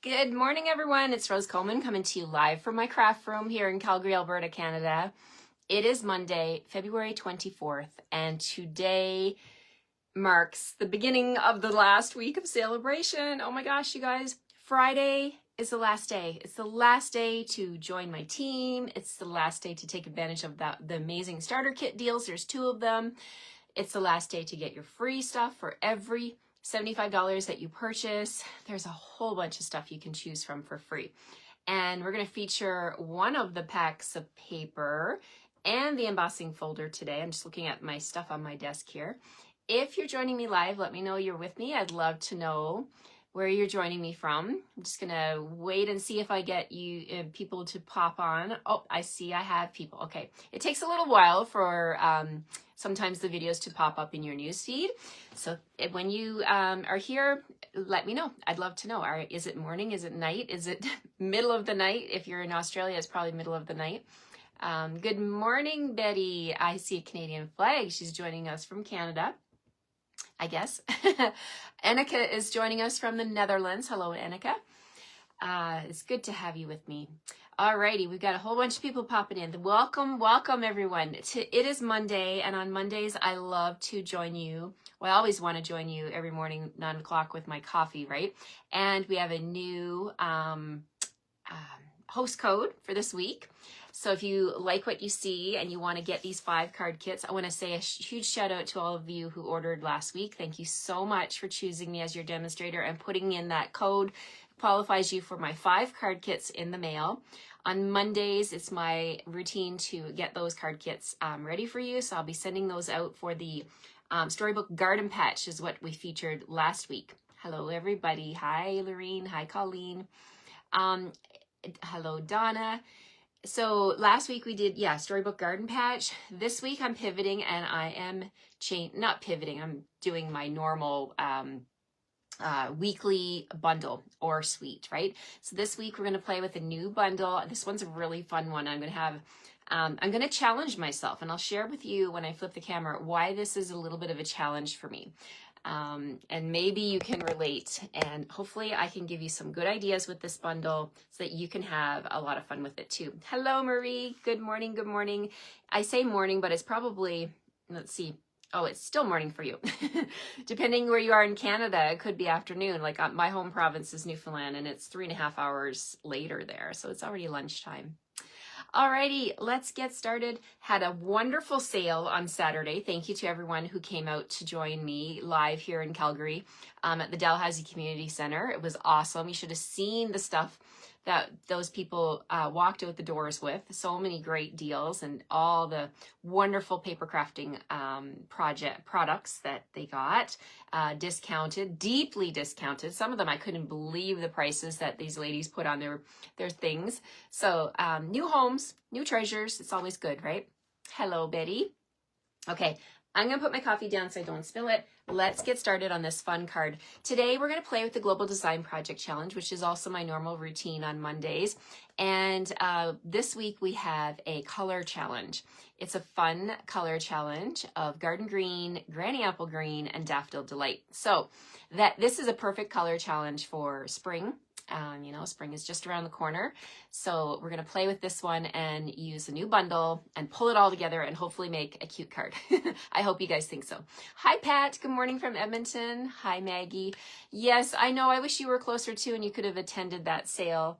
Good morning, everyone. It's Rose Coleman coming to you live from my craft room here in Calgary, Alberta, Canada. It is Monday, February 24th, and today marks the beginning of the last week of celebration. Oh my gosh, you guys. Friday is the last day. It's the last day to join my team. It's the last day to take advantage of the amazing starter kit deals. There's 2 of them. It's the last day to get your free stuff for every $75 that you purchase. There's a whole bunch of stuff you can choose from for free. And we're going to feature one of the packs of paper and the embossing folder today. I'm just looking at my stuff on my desk here. If you're joining me live, let me know you're with me. I'd love to know where you're joining me from. I'm just going to wait and see if I get you people to pop on. Oh, I see I have people. Okay. It takes a little while for sometimes the videos to pop up in your news feed. So when you are here, let me know. I'd love to know. Is it morning? Is it night? Is it middle of the night? If you're in Australia, it's probably middle of the night. Good morning, Betty. I see a Canadian flag. She's joining us from Canada, I guess. Annika is joining us from the Netherlands. Hello, Annika. It's good to have you with me. Alrighty, we've got a whole bunch of people popping in. Welcome, everyone. It is Monday, and on Mondays, I love to join you. Well, I always want to join you every morning, 9 o'clock with my coffee, right? And we have a new host code for this week. So if you like what you see and you want to get these 5 card kits, I want to say a huge shout out to all of you who ordered last week. Thank you so much for choosing me as your demonstrator and putting in that code. It qualifies you for my 5 card kits in the mail. On Mondays, it's my routine to get those card kits ready for you. So I'll be sending those out for the Storybook Garden Patch is what we featured last week. Hello, everybody. Hi, Lorene. Hi, Colleen. Hello, Donna. So last week we did, Storybook Garden Patch. This week I'm pivoting and I am not pivoting. I'm doing my normal weekly bundle or suite, right? So this week we're going to play with a new bundle. This one's a really fun one. I'm going to challenge myself, and I'll share with you when I flip the camera why this is a little bit of a challenge for me. And maybe you can relate, and hopefully I can give you some good ideas with this bundle so that you can have a lot of fun with it too. Hello, Marie. Good morning. Good morning. I say morning, but it's probably, let's see. Oh, it's still morning for you. Depending where you are in Canada, it could be afternoon. Like my home province is Newfoundland, and it's 3.5 hours later there. So it's already lunchtime. Alrighty, let's get started. Had a wonderful sale on Saturday. Thank you to everyone who came out to join me live here in Calgary at the Dalhousie Community Center. It was awesome. You should have seen the stuff that those people walked out the doors with. So many great deals and all the wonderful paper crafting products that they got discounted, deeply discounted. Some of them I couldn't believe the prices that these ladies put on their things. So new homes, new treasures. It's always good, right? Hello, Betty. Okay, I'm going to put my coffee down so I don't spill it. Let's get started on this fun card. Today, we're going to play with the Global Design Project Challenge, which is also my normal routine on Mondays. And this week, we have a color challenge. It's a fun color challenge of Garden Green, Granny Apple Green, and Daffodil Delight. So this is a perfect color challenge for spring. Spring is just around the corner. So we're going to play with this one and use a new bundle and pull it all together and hopefully make a cute card. I hope you guys think so. Hi, Pat. Good morning from Edmonton. Hi, Maggie. Yes, I know. I wish you were closer too and you could have attended that sale.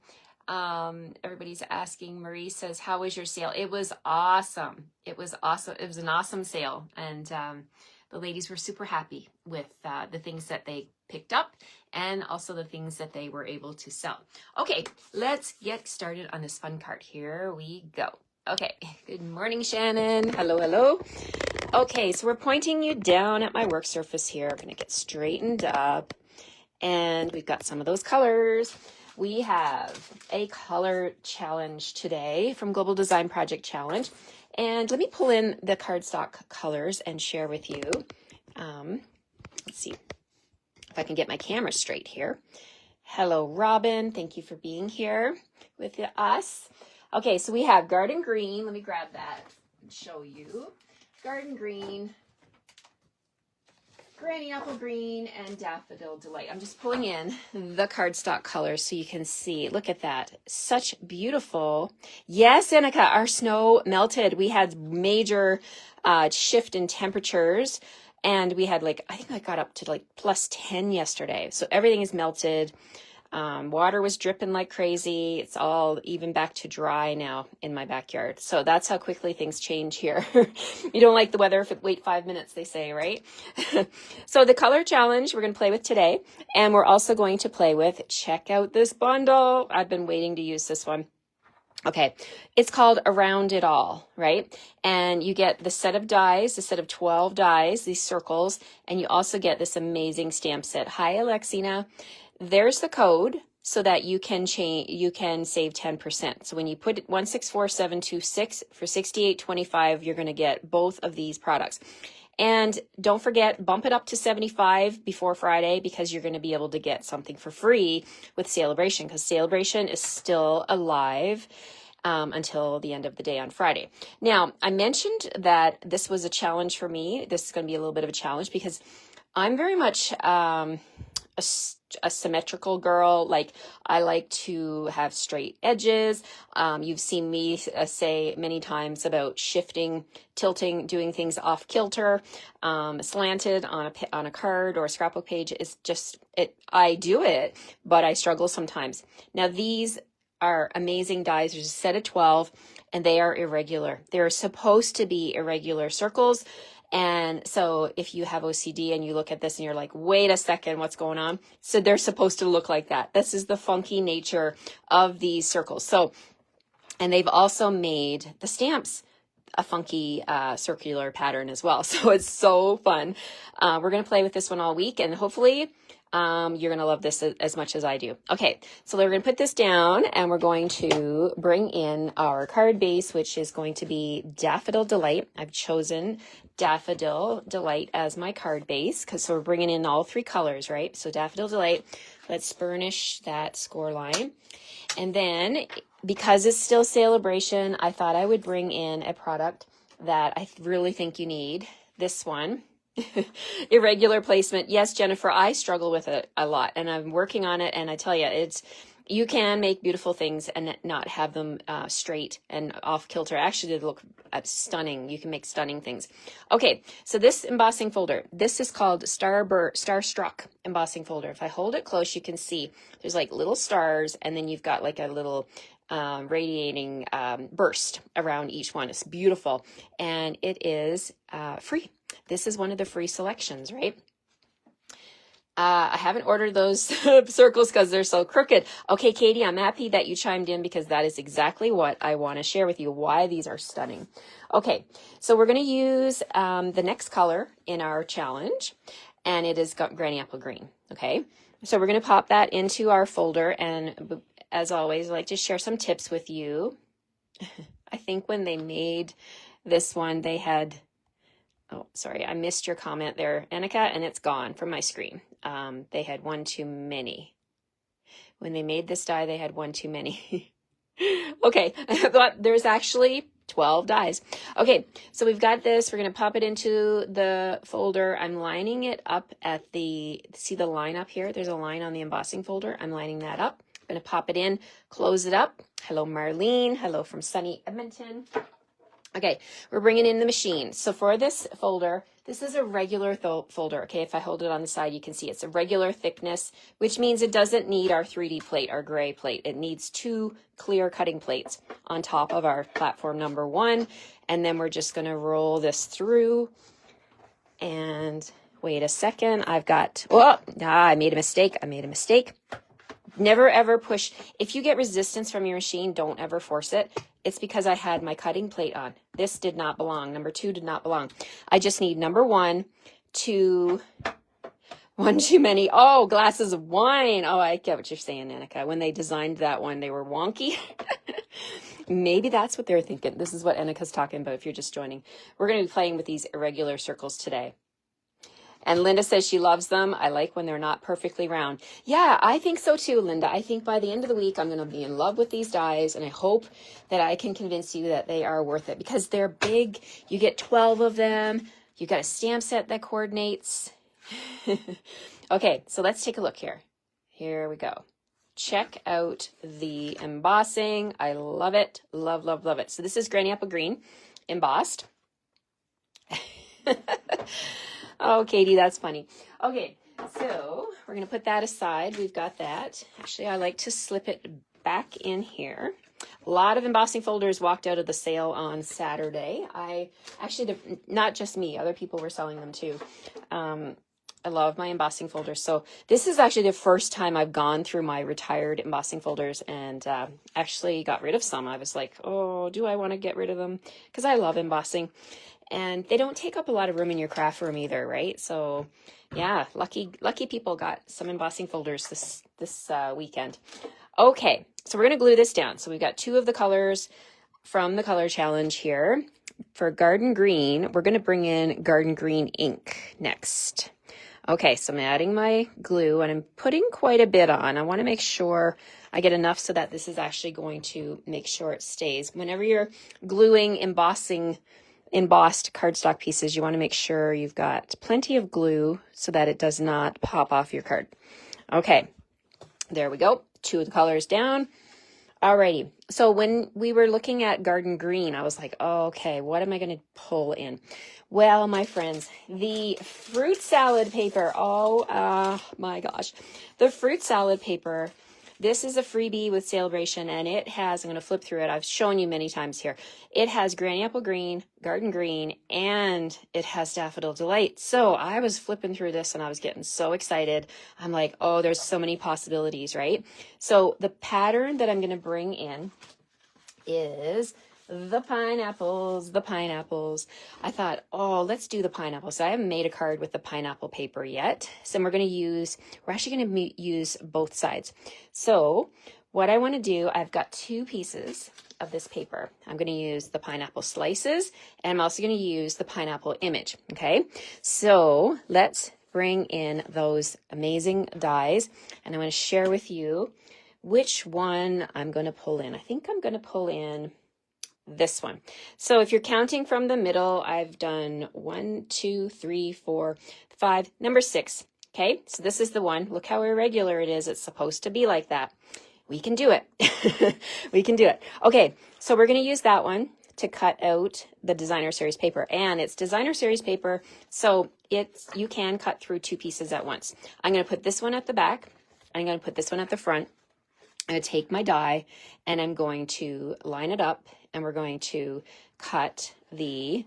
Everybody's asking. Marie says, how was your sale? It was awesome. It was awesome. It was an awesome sale. And the ladies were super happy with the things that they picked up and also the things that they were able to sell. Okay, let's get started on this fun card. Here we go. Okay, good morning, Shannon. Hello, hello. Okay, so we're pointing you down at my work surface here. I'm gonna get straightened up and we've got some of those colors. We have a color challenge today from Global Design Project Challenge. And let me pull in the cardstock colors and share with you. Let's see if I can get my camera straight here. Hello, Robin. Thank you for being here with us. Okay, so we have Garden Green. Let me grab that and show you. Garden Green, Granny Apple Green, and Daffodil Delight. I'm just pulling in the cardstock colors so you can see. Look at that. Such beautiful. Yes, Annika, our snow melted. We had major shift in temperatures, and we had like, I think I got up to like +10 yesterday. So everything is melted. Water was dripping like crazy. It's all even back to dry now in my backyard. So that's how quickly things change here. You don't like the weather if it wait 5 minutes, they say, right? So the color challenge we're going to play with today. And we're also going to play with, check out this bundle. I've been waiting to use this one. Okay, it's called Around It All, right? And you get the set of dies, the set of 12 dies, these circles, and you also get this amazing stamp set. Hi, Alexina. There's the code so that you can save 10%. So when you put 164726 for $68.25, you're going to get both of these products. And don't forget, bump it up to $75 before Friday, because you're going to be able to get something for free with Celebration, because Celebration is still alive until the end of the day on Friday. Now, I mentioned that this was a challenge for me. This is going to be a little bit of a challenge because I'm very much a symmetrical girl. Like, I like to have straight edges. You've seen me say many times about shifting, tilting, doing things off kilter, slanted on a card or a scrapbook page. Is just it. I do it, but I struggle sometimes. Now, these are amazing dies. There's a set of 12, and they are irregular. They're supposed to be irregular circles. And so if you have OCD and you look at this and you're like, wait a second, what's going on? So they're supposed to look like that. This is the funky nature of these circles. So, and they've also made the stamps a funky circular pattern as well. So it's so fun. We're going to play with this one all week, and hopefully you're going to love this as much as I do. Okay, so we're going to put this down, and we're going to bring in our card base, which is going to be Daffodil Delight. I've chosen Daffodil Delight as my card base, so we're bringing in all three colors, right? So Daffodil Delight, let's burnish that score line. And then, because it's still Celebration, I thought I would bring in a product that I really think you need. This one. Irregular placement. Yes, Jennifer, I struggle with it a lot, and I'm working on it. And I tell you, you can make beautiful things and not have them straight and off kilter. Actually, they look stunning. You can make stunning things. Okay, so this embossing folder, this is called Starstruck embossing folder. If I hold it close, you can see there's like little stars, and then you've got like a little radiating burst around each one. It's beautiful, and it is free. This is one of the free selections, right? I haven't ordered those circles because they're so crooked. Okay, Katie, I'm happy that you chimed in, because that is exactly what I want to share with you, why these are stunning. Okay, so we're going to use the next color in our challenge, and it is Granny Apple Green. Okay, so we're going to pop that into our folder, and as always, I like to share some tips with you. I think when they made this one, they had... Oh, sorry, I missed your comment there, Annika, and it's gone from my screen. They had one too many. When they made this die, they had one too many. Okay, but there's actually 12 dies. Okay, so we've got this. We're going to pop it into the folder. I'm lining it up at see the line up here? There's a line on the embossing folder. I'm lining that up. I'm going to pop it in, close it up. Hello, Marlene. Hello from sunny Edmonton. Okay, we're bringing in the machine. So for this folder, this is a regular folder. Okay, if I hold it on the side, you can see it's a regular thickness, which means it doesn't need our 3D plate, our gray plate. It needs 2 clear cutting plates on top of our platform number 1. And then we're just going to roll this through. And wait a second, I made a mistake. Never ever push. If you get resistance from your machine, don't ever force it. It's because I had my cutting plate on. This did not belong. Number 2 did not belong. I just need number 1, 2, one too many. Oh, glasses of wine. Oh, I get what you're saying, Annika. When they designed that one, they were wonky. Maybe that's what they're thinking. This is what Annika's talking about if you're just joining. We're going to be playing with these irregular circles today. And Linda says she loves them. I like when they're not perfectly round. Yeah, I think so too, Linda. I think by the end of the week, I'm going to be in love with these dies. And I hope that I can convince you that they are worth it, because they're big. You get 12 of them. You got a stamp set that coordinates. Okay, so let's take a look here. Here we go. Check out the embossing. I love it. Love, love, love it. So this is Granny Apple Green embossed. Oh, Katie, that's funny. Okay, so we're going to put that aside. We've got that. Actually, I like to slip it back in here. A lot of embossing folders walked out of the sale on Saturday. Not just me, other people were selling them too. I love my embossing folders. So this is actually the first time I've gone through my retired embossing folders and actually got rid of some. I was like, oh, do I want to get rid of them? Because I love embossing. And they don't take up a lot of room in your craft room either, right? So yeah, lucky people got some embossing folders this weekend. Okay, so we're going to glue this down. So we've got 2 of the colors from the color challenge here. For Garden Green, we're going to bring in Garden Green ink next. Okay, so I'm adding my glue and I'm putting quite a bit on. I want to make sure I get enough so that this is actually going to make sure it stays. Whenever you're gluing embossed cardstock pieces, you want to make sure you've got plenty of glue so that it does not pop off your card. Okay, there we go. 2 of the colors down. Alrighty, so when we were looking at Garden Green, I was like, oh, okay, what am I going to pull in? Well, my friends, the fruit salad paper, my gosh. The fruit salad paper, this is a freebie with Celebration, and it has, I'm going to flip through it, I've shown you many times here. It has Granny Apple Green, Garden Green, and it has Daffodil Delight. So I was flipping through this and I was getting so excited. I'm like, oh, there's so many possibilities, right? So the pattern that I'm going to bring in is the pineapples. I thought, oh, let's do the pineapples. So I haven't made a card with the pineapple paper yet. So we're actually going to use both sides. So what I want to do, I've got 2 pieces of this paper. I'm going to use the pineapple slices, and I'm also going to use the pineapple image. Okay, so let's bring in those amazing dies, and I'm going to share with you which one I'm going to pull in. I think I'm going to pull in this one. So if you're counting from the middle, I've done 1, 2, 3, 4, 5, number 6. Okay, so this is the one. Look how irregular it is. It's supposed to be like that. We can do it. We can do it. Okay, so we're going to use that to cut out the designer series paper, and it's designer series paper, so you can cut through 2 pieces at once. I'm going to put this one at the back. I'm going to put this one at the front. I'm going to take my die and I'm going to line it up, and we're going to cut the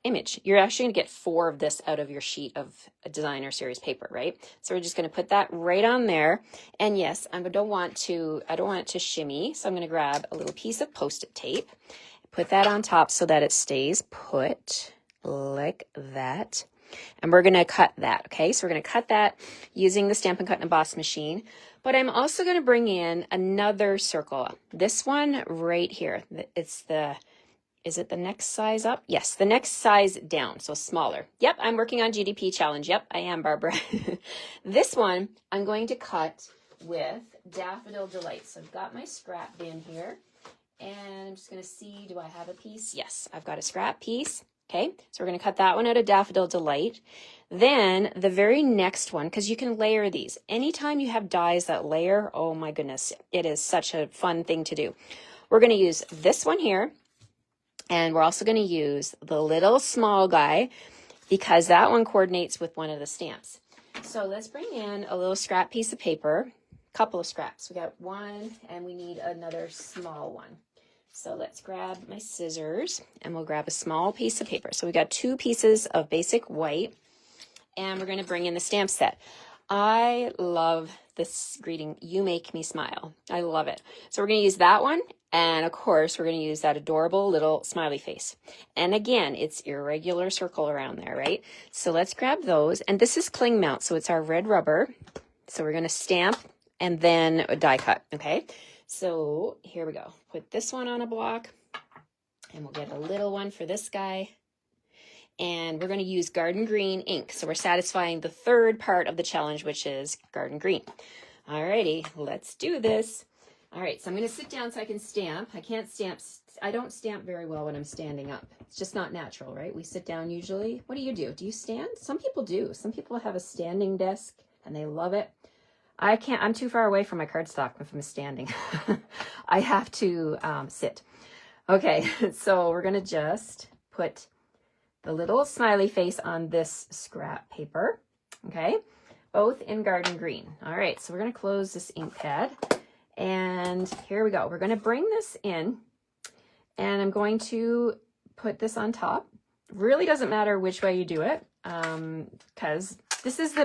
image. You're actually going to get 4 of this out of your sheet of a designer series paper, right? So we're just going to put that right on there. And yes, I don't want it to shimmy. So I'm going to grab a little piece of Post-it tape, put that on top so that it stays put like that. And we're going to cut that. Okay. So we're going to cut that using the Stampin' Cut and Emboss machine. But I'm also going to bring in another circle. This one right here. Is it the next size up? Yes, the next size down, so smaller. Yep, I'm working on GDP challenge. Yep, I am, Barbara. This one I'm going to cut with Daffodil Delight. So I've got my scrap bin here, and I'm just going to see, do I have a piece? Yes, I've got a scrap piece. Okay, so we're going to cut that one out of Daffodil Delight. Then the very next one, because you can layer these. Anytime you have dies that layer, oh my goodness, it is such a fun thing to do. We're going to use this one here. And we're also going to use the little small guy because that one coordinates with one of the stamps. So let's bring in a little scrap piece of paper, a couple of scraps. We got 1 and we need another small one. So let's grab my scissors and we'll grab a small piece of paper. So we got 2 pieces of basic white, and we're going to bring in the stamp set. I love this greeting, "You Make Me Smile." I love it. So we're going to use that one. And of course, we're going to use that adorable little smiley face. And again, it's irregular circle around there, right? So let's grab those. And this is cling mount, so it's our red rubber. So we're going to stamp and then a die cut, okay? So here we go. Put this one on a block, and we'll get a little one for this guy. And we're going to use Garden Green ink. So we're satisfying the 3rd part of the challenge, which is Garden Green. Alrighty, let's do this. All right, so I'm going to sit down so I can stamp. I can't stamp. I don't stamp very well when I'm standing up. It's just not natural, right? We sit down usually. What do you do? Do you stand? Some people do. Some people have a standing desk and they love it. I can't. I'm too far away from my cardstock if I'm standing. I have to sit. Okay, so we're going to just put the little smiley face on this scrap paper. Okay, both in garden green. All right, so we're going to close this ink pad. And here we go. We're going to bring this in and I'm going to put this on top. Really doesn't matter which way you do it because this is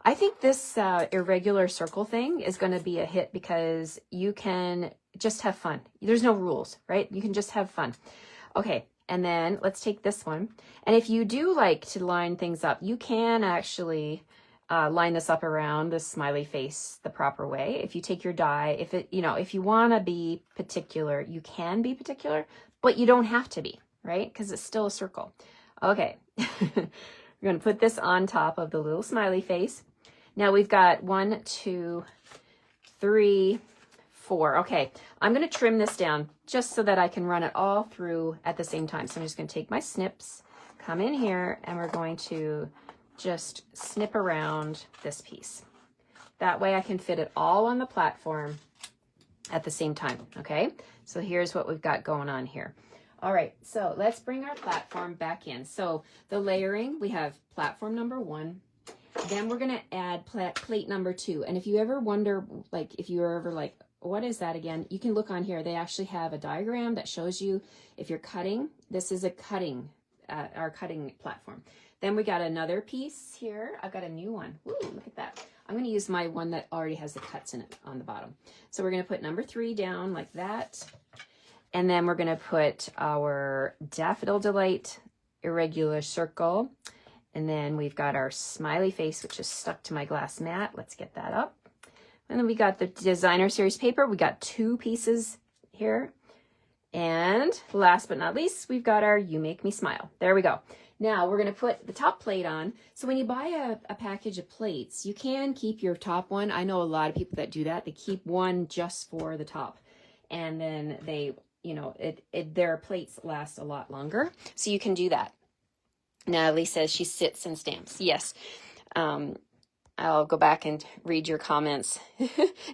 I think this irregular circle thing is going to be a hit because you can just have fun. There's no rules, right? You can just have fun. Okay. And then let's take this one. And if you do like to line things up, you can actually line this up around the smiley face the proper way. If you take your die, if you want to be particular, you can be particular, but you don't have to be, right? Because it's still a circle. Okay. We're going to put this on top of the little smiley face. Now we've got 1, 2, 3, 4. Okay. I'm going to trim this down just so that I can run it all through at the same time. So I'm just going to take my snips, come in here, and we're going to just snip around this piece. That way I can fit it all on the platform at the same time, okay? So here's what we've got going on here. All right, so let's bring our platform back in. So the layering, we have platform number 1, then we're gonna add plate number 2. And if you ever wonder, like if you're ever like, what is that again? You can look on here. They actually have a diagram that shows you if you're cutting, this is a cutting, our cutting platform. Then we got another piece here. I've got a new one. Ooh, look at that. I'm going to use my one that already has the cuts in it on the bottom. So we're going to put number 3 down like that. And then we're going to put our Daffodil Delight irregular circle. And then we've got our smiley face, which is stuck to my glass mat. Let's get that up. And then we got the designer series paper. We got 2 pieces here. And last but not least, we've got our You Make Me Smile. There we go. Now we're going to put the top plate on. So when you buy a package of plates, you can keep your top one. I know a lot of people that do that. They keep one just for the top. And then they, their plates last a lot longer. So you can do that. Natalie says she sits and stamps. Yes. I'll go back and read your comments.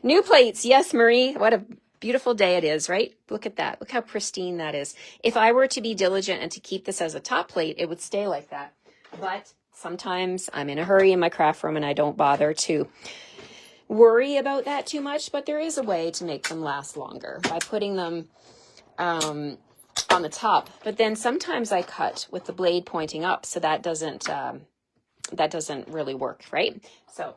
New plates. Yes, Marie. What a beautiful day it is, right? Look at that. Look how pristine that is. If I were to be diligent and to keep this as a top plate, it would stay like that. But sometimes I'm in a hurry in my craft room and I don't bother to worry about that too much. But there is a way to make them last longer by putting them on the top. But then sometimes I cut with the blade pointing up, so that doesn't really work, right? So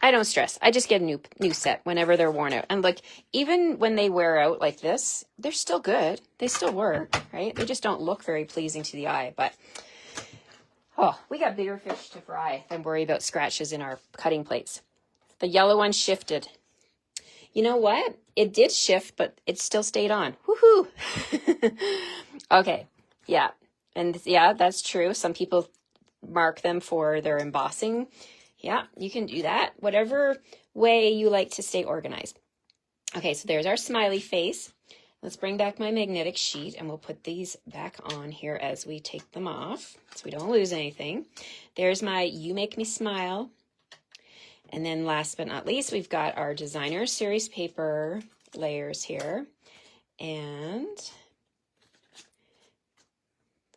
I don't stress. I just get a new set whenever they're worn out. And like, even when they wear out like this, they're still good. They still work, right? They just don't look very pleasing to the eye. But, oh, we got bigger fish to fry than worry about scratches in our cutting plates. The yellow one shifted. You know what? It did shift, but it still stayed on. Woohoo! Okay. Yeah. And yeah, that's true. Some people mark them for their embossing. Yeah, you can do that. Whatever way you like to stay organized. Okay, so there's our smiley face. Let's bring back my magnetic sheet and we'll put these back on here as we take them off so we don't lose anything. There's my You Make Me Smile. And then last but not least, we've got our designer series paper layers here. And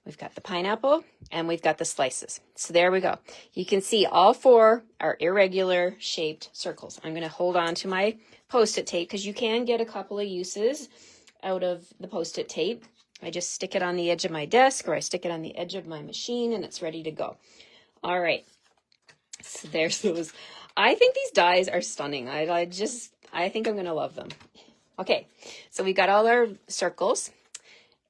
we've got the pineapple and we've got the slices. So there we go. You can see all 4 are irregular shaped circles. I'm going to hold on to my Post-it tape because you can get a couple of uses out of the Post-it tape. I just stick it on the edge of my desk or I stick it on the edge of my machine and it's ready to go. All right. So there's those. I think these dies are stunning. I think I'm going to love them. Okay. So we got all our circles.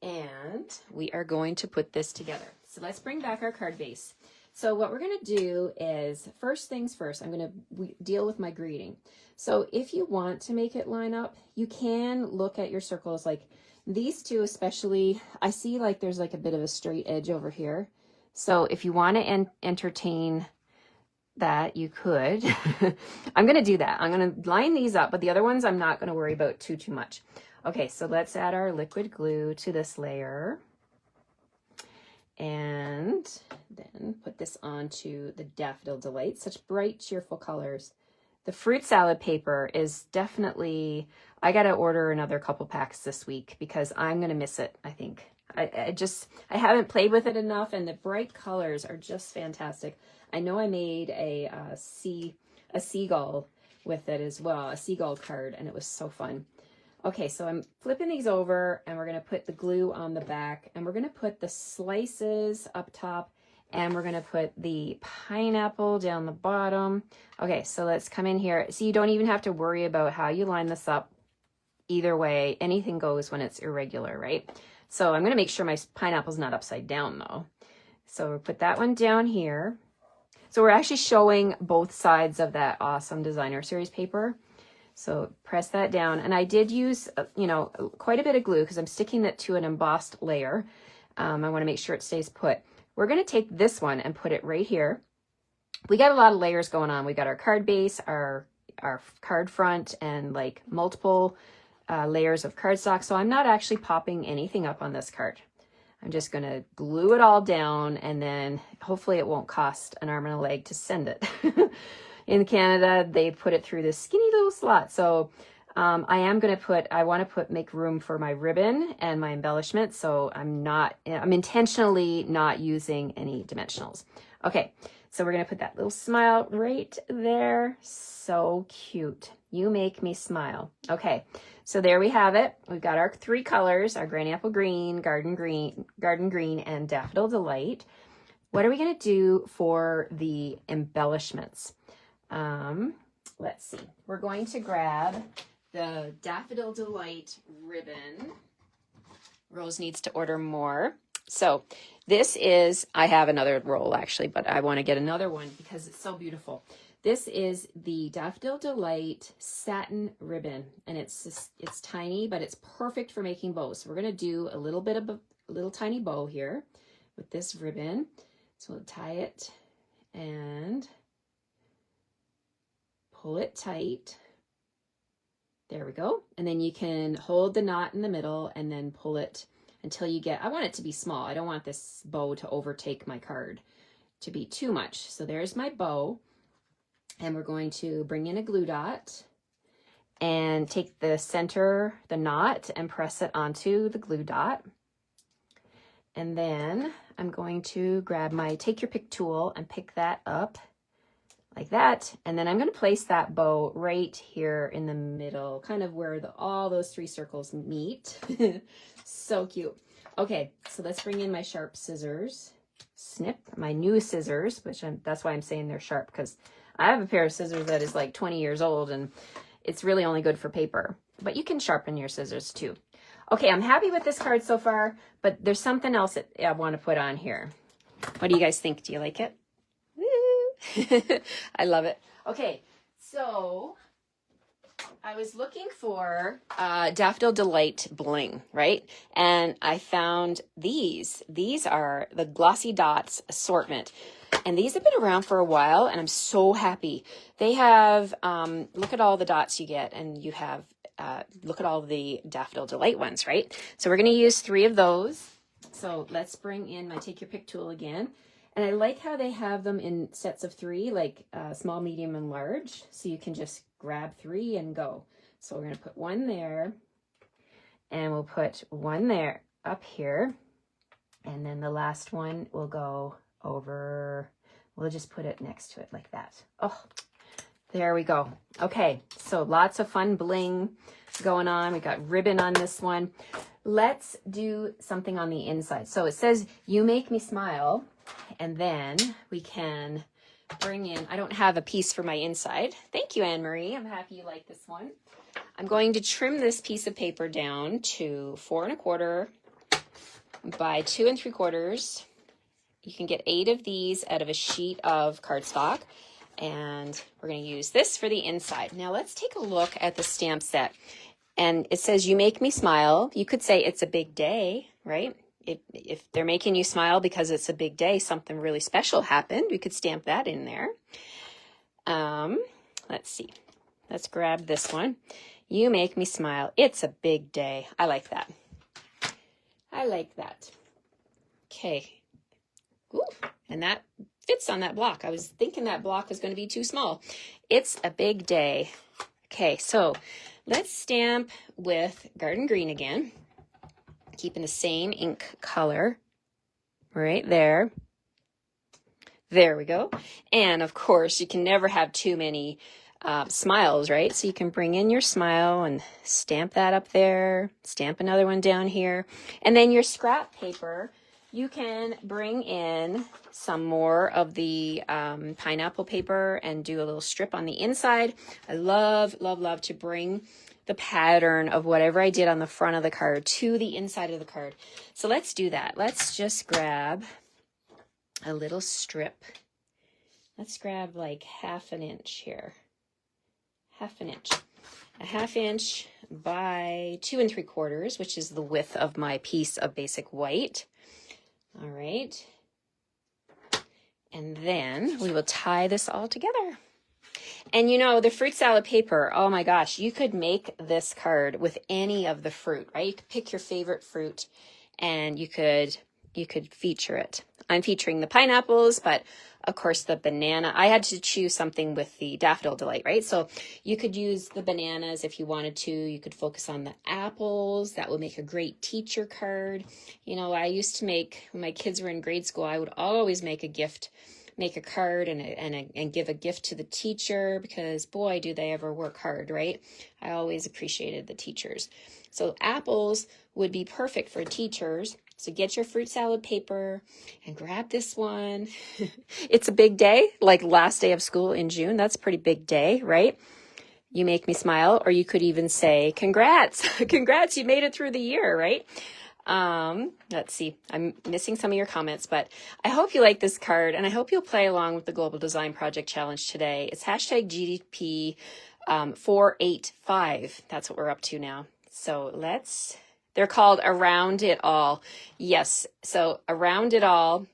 And we are going to put this together. So let's bring back our card base. So what we're going to do is, first things first, I'm going to deal with my greeting. So if you want to make it line up, you can look at your circles. Like these 2 especially, I see like there's like a bit of a straight edge over here. So if you want to entertain that you could, I'm going to do that. I'm going to line these up, but the other ones I'm not going to worry about too much. Okay, so let's add our liquid glue to this layer. And then put this onto the Daffodil Delight. Such bright, cheerful colors. The fruit salad paper is definitely, I got to order another couple packs this week because I'm going to miss it, I think. I haven't played with it enough, and the bright colors are just fantastic. I know I made a seagull with it as well, a seagull card, and it was so fun. Okay, so I'm flipping these over, and we're going to put the glue on the back, and we're going to put the slices up top, and we're going to put the pineapple down the bottom. Okay, so let's come in here. So you don't even have to worry about how you line this up. Either way, anything goes when it's irregular, right? So I'm going to make sure my pineapple's not upside down, though. So we'll put that one down here. So we're actually showing both sides of that awesome designer series paper. So press that down. And I did use, quite a bit of glue because I'm sticking it to an embossed layer. I want to make sure it stays put. We're going to take this one and put it right here. We got a lot of layers going on. We got our card base, our card front, and like multiple layers of cardstock. So I'm not actually popping anything up on this card. I'm just going to glue it all down, and then hopefully it won't cost an arm and a leg to send it. In Canada, they put it through this skinny little slot. So I want to make room for my ribbon and my embellishment. So I'm intentionally not using any dimensionals. Okay, so we're going to put that little smile right there. So cute. You make me smile. Okay, so there we have it. We've got our three colors, our granny apple green, garden green, and Daffodil Delight. What are we going to do for the embellishments? Let's see. We're going to grab the Daffodil Delight ribbon. Rose needs to order more. So this is, I have another roll actually, but I want to get another one because it's so beautiful. This is the Daffodil Delight satin ribbon, and it's tiny, but it's perfect for making bows. So we're going to do a little tiny bow here with this ribbon. So we'll tie it and pull it tight. There we go. And then you can hold the knot in the middle and then pull it until you get, I want it to be small. I don't want this bow to overtake my card, to be too much. So there's my bow. And we're going to bring in a glue dot and take the center, the knot, and press it onto the glue dot. And then I'm going to grab my take your pick tool and pick that up like that. And then I'm going to place that bow right here in the middle, kind of where all those three circles meet. So cute. Okay, so let's bring in my sharp scissors. Snip, my new scissors, that's why I'm saying they're sharp, because I have a pair of scissors that is like 20 years old and it's really only good for paper, but you can sharpen your scissors too. Okay, I'm happy with this card so far, but there's something else that I want to put on here. What do you guys think? Do you like it? Woo! I love it. Okay, so I was looking for Daffodil Delight bling, right? And I found these. These are the Glossy Dots assortment. And these have been around for a while, and I'm so happy. They have, look at all the dots you get, and you have, look at all the Daffodil Delight ones, right? So we're going to use 3 of those. So let's bring in my Take Your Pick tool again. And I like how they have them in sets of 3, like small, medium, and large. So you can just grab 3 and go. So we're going to put 1 there, and we'll put 1 there up here. And then the last one will go over, we'll just put it next to it like that. Oh, there we go. Okay, so lots of fun bling going on. We got ribbon on this one. Let's do something on the inside. So it says, you make me smile. And then we can bring in, I don't have a piece for my inside. Thank you, Anne-Marie. I'm happy you like this one. I'm going to trim this piece of paper down to 4 1/4 by 2 3/4. You can get 8 of these out of a sheet of cardstock, and we're going to use this for the inside. Now let's take a look at the stamp set, and it says, you make me smile. You could say it's a big day, right? If they're making you smile because it's a big day, something really special happened, we could stamp that in there. Let's see. Let's grab this one. You make me smile. It's a big day. I like that. I like that. Okay. Ooh, and that fits on that block. I was thinking that block was going to be too small. It's a big day. Okay, so let's stamp with Garden Green again. Keeping the same ink color right there. There we go. And of course, you can never have too many smiles, right? So you can bring in your smile and stamp that up there, stamp another one down here. And then your scrap paper, you can bring in some more of the pineapple paper and do a little strip on the inside. I love, love, love to bring the pattern of whatever I did on the front of the card to the inside of the card. So let's do that. Let's just grab a little strip. Let's grab like 1/2 inch here. 1/2 inch. A 1/2 inch by 2 3/4, which is the width of my piece of basic white. All right. And then we will tie this all together. And you know, the fruit salad paper, oh my gosh, you could make this card with any of the fruit, right? You could pick your favorite fruit and you could feature it. I'm featuring the pineapples, but of course the banana. I had to choose something with the Daffodil Delight, right? So you could use the bananas if you wanted to. You could focus on the apples. That would make a great teacher card. You know, I used to make, when my kids were in grade school, I would always make a gift, make a card and give a gift to the teacher, because boy, do they ever work hard, right? I always appreciated the teachers. So apples would be perfect for teachers. So get your fruit salad paper and grab this one. It's a big day, like last day of school in June. That's a pretty big day, right? You make me smile, or you could even say, congrats, congrats, you made it through the year, right? Let's see, I'm missing some of your comments, but I hope you like this card, and I hope you'll play along with the Global Design Project Challenge today. It's hashtag GDP 485. That's what we're up to now. So they're called Around It All. Yes, so Around It All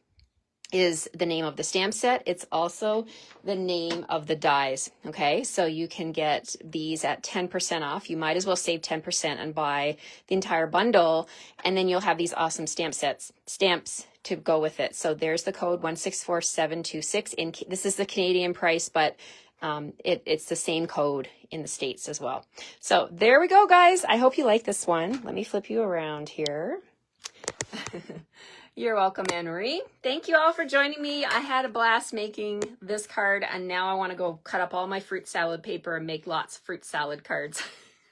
is the name of the stamp set. It's also the name of the dies, okay? So you can get these at 10% off. You might as well save 10% and buy the entire bundle, and then you'll have these awesome stamps to go with it. So there's the code 164726. This is the Canadian price, but it's the same code in the States as well. So there we go, guys. I hope you like this one. Let me flip you around here. You're welcome, Anne-Marie. Thank you all for joining me. I had a blast making this card, and now I want to go cut up all my fruit salad paper and make lots of fruit salad cards.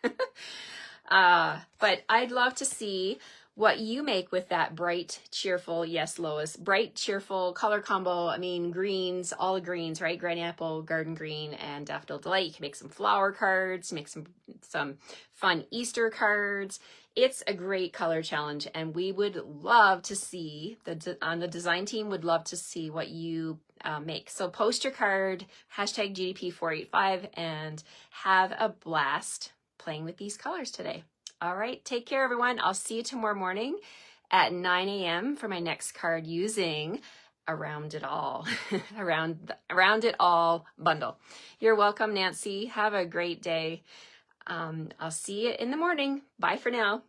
But I'd love to see what you make with that bright, cheerful, yes, Lois, bright, cheerful color combo. I mean, greens, all the greens, right? Granny Apple, Garden Green, and Daffodil Delight. You can make some flower cards, make some fun Easter cards. It's a great color challenge, and we would love to see, on the design team would love to see what you make. So post your card, hashtag GDP485, and have a blast playing with these colors today. All right, take care, everyone. I'll see you tomorrow morning at 9 a.m. for my next card using Around It All, Around It All bundle. You're welcome, Nancy. Have a great day. I'll see you in the morning. Bye for now.